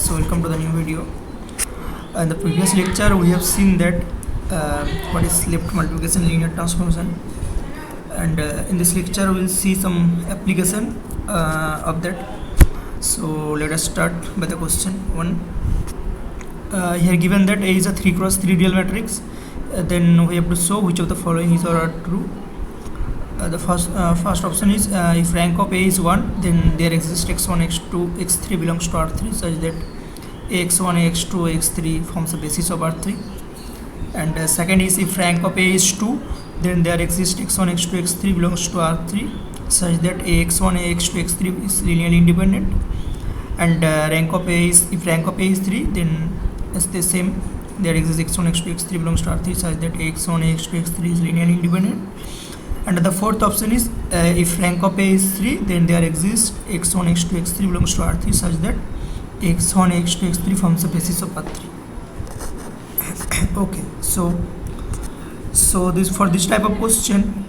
So welcome to the new video. In the previous lecture we have seen that what is left multiplication linear transformation, and in this lecture we will see some application of that. So let us start by the question 1. Here given that A is a 3 cross 3 real matrix, then we have to show which of the following is or are true. The first option is if rank of A is 1, then there exists x1, x2, x3 belongs to R3 such that x1, x2, x3 forms the basis of R3. And second is if rank of A is 2, then there exists x1, x2, x3 belongs to R3 such that ax1, ax2, x3 is linearly independent. And rank of A is, if rank of A is 3, then it's the same, there exists x1, x2, x3 belongs to R3 such that ax1, ax2, x3 is linearly independent. And the fourth option is if rank of A is 3, then there exists x1, x2, x3 belongs to R3 such that x1, x2, x3 forms the basis of R3. Okay, so this, for this type of question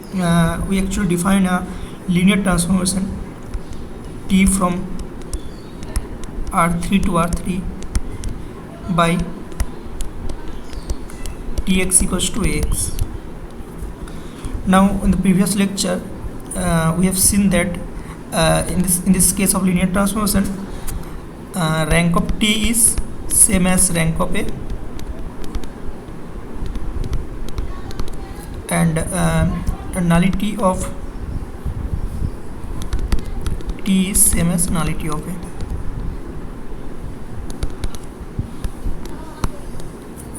we actually define a linear transformation T from R3 to R3 by Tx equals to Ax. Now in the previous lecture we have seen that in this case of linear transformation rank of T is same as rank of A, and nullity of T is same as nullity of A.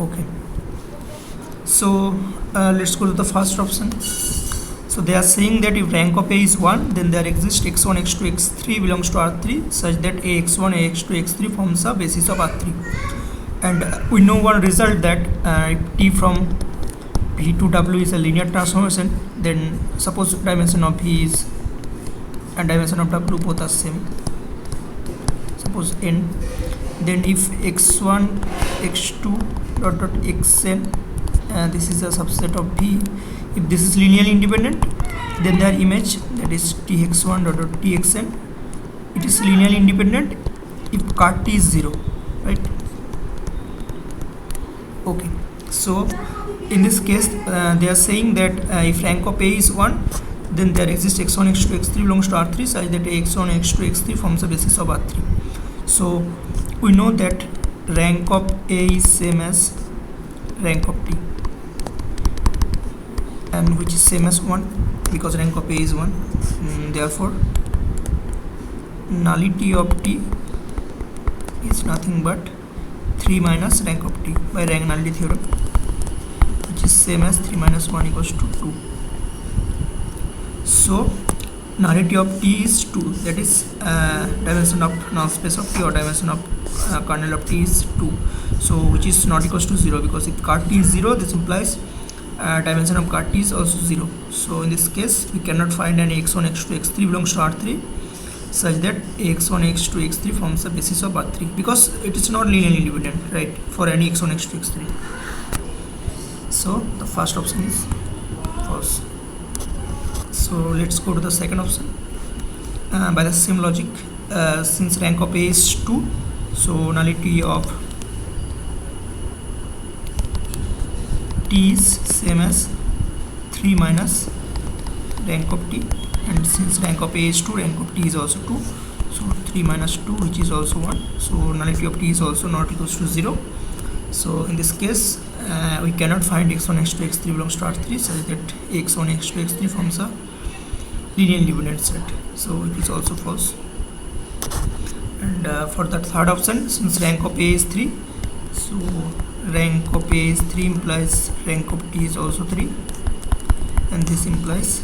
Okay, so let's go to the first option. So they are saying that if rank of A is 1, then there exists x1, x2, x3 belongs to R3 such that ax1, ax2, x3 forms a basis of R3. And we know one result that if T from P to W is a linear transformation, then suppose dimension of P is and dimension of W both are same, suppose n, then if x1, x2 dot xn, this is a subset of V, if this is linearly independent, then their image, that is tx1 dot txn, it is linearly independent if cut T is 0, right? Okay, so in this case they are saying that if rank of A is 1, then there exists x1, x2, x3 belongs to R3 such that x1, x2, x3 forms the basis of R3. So we know that rank of A is same as rank of T, and which is same as 1 because rank of A is 1. Therefore nullity of T is nothing but 3 minus rank of T by rank nullity theorem, which is same as 3 minus 1 equals to 2. So nullity of T is 2, that is dimension of null space of T or dimension of kernel of T is 2, so which is not equals to 0 because if cut T is 0, this implies dimension of cut T is also 0. So in this case we cannot find an x1, x2, x3 belongs to R3 such that x1, x2, x3 forms the basis of R3 because it is not linearly independent, right, for any x1, x2, x3. So the first option is false. So let's go to the second option. By the same logic, since rank of A is 2, so nullity of T is same as 3 minus rank of T, and since rank of A is 2, rank of T is also 2, so 3 minus 2, which is also 1, so nullity of T is also not equals to 0. So in this case we cannot find x1, x2, x3 belongs to R3 such that x1, x2, x3 forms a linear independent set, so it is also false. And for the third option, since rank of A is 3, so rank of A is 3 implies rank of T is also 3, and this implies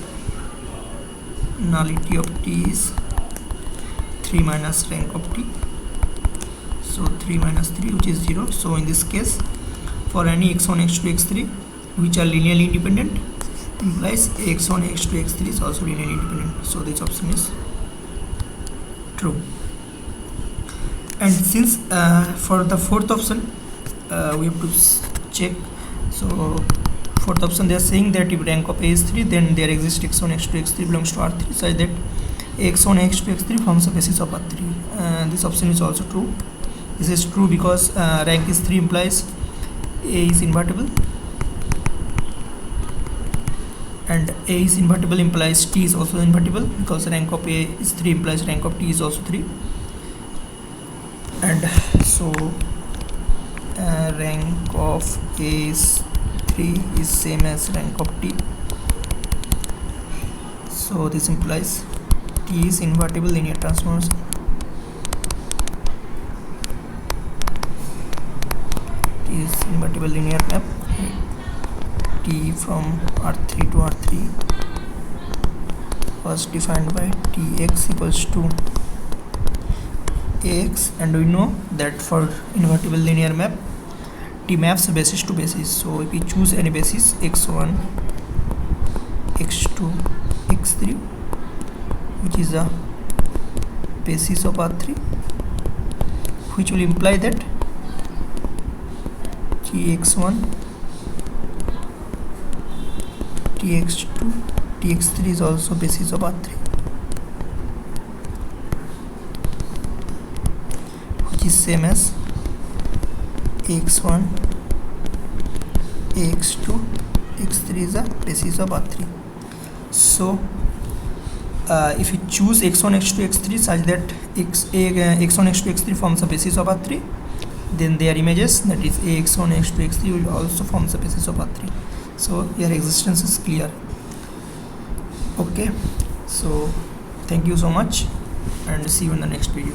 nullity of T is 3 minus rank of T, so 3 minus 3, which is 0. So in this case for any x1, x2, x3 which are linearly independent, implies x1, x2, x3 is also linearly independent, so this option is true. And since for the fourth option we have to check, so fourth option they are saying that if rank of A is 3, then there exists x1, x2, x3 belongs to R3 such that x1, x2, x3 forms the basis of R3. This option is also true. This is true because rank is 3 implies A is invertible, and A is invertible implies T is also invertible, because rank of A is 3 implies rank of T is also 3. And so rank of A is 3 is same as rank of T. So this implies T is invertible linear transformation. T is invertible linear map. T from R3 to R3 was defined by Tx equals to Ax, and we know that for invertible linear map T maps basis to basis. So if we choose any basis x1, x2, x3, which is a basis of R3, which will imply that Tx1, Tx2, Tx3 is also basis of R3, which is same as Ax1, Ax2, x3 is a basis of R3. So if you choose x1, x2, x3 such that x1, x2, x3 forms a basis of R3, then their images, that is Ax1, x2, x3 will also form the basis of R3. So your existence is clear. Okay, so thank you so much, and see you in the next video.